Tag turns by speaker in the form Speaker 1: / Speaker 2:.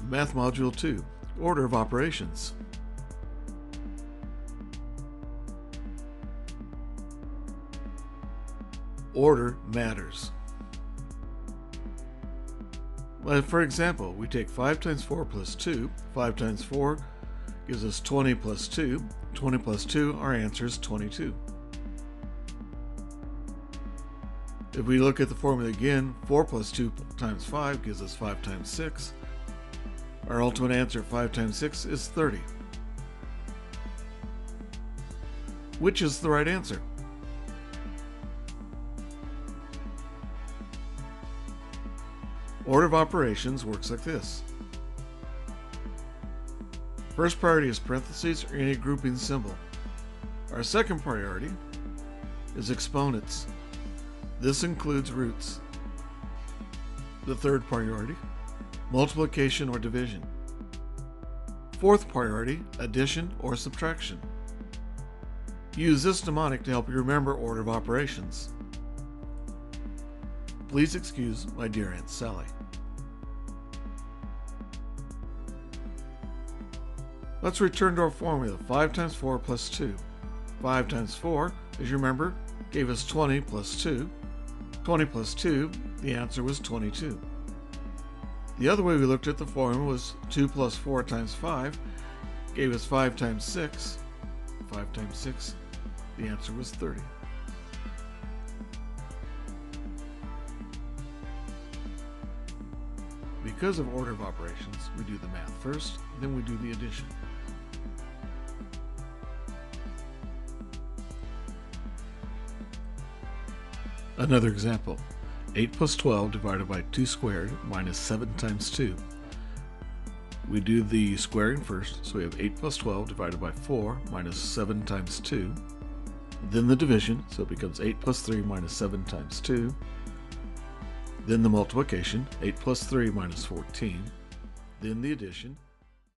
Speaker 1: Math Module 2, Order of Operations. Order matters. Well, for example, we take 5 times 4 plus 2. 5 times 4 gives us 20 plus 2. 20 plus 2, our answer is 22. If we look at the formula again, 4 plus 2 times 5 gives us 5 times 6. Our ultimate answer, 5 times 6, is 30. Which is the right answer? Order of operations works like this. First priority is parentheses or any grouping symbol. Our second priority is exponents. This includes roots. The third priority, multiplication or division. Fourth priority, addition or subtraction. Use this mnemonic to help you remember order of operations. Please excuse my dear Aunt Sally. Let's return to our formula, 5 times 4 plus 2. 5 times 4, as you remember, gave us 20 plus 2. 20 plus 2, the answer was 22. The other way we looked at the formula was 2 plus 4 times 5, gave us 5 times 6. 5 times 6, the answer was 30. Because of order of operations, we do the math first, then we do the addition. Another example, 8 plus 12 divided by 2 squared minus 7 times 2. We do the squaring first, so we have 8 plus 12 divided by 4 minus 7 times 2. Then the division, so it becomes 8 plus 3 minus 7 times 2. Then the multiplication, 8 plus 3 minus 14. Then the addition,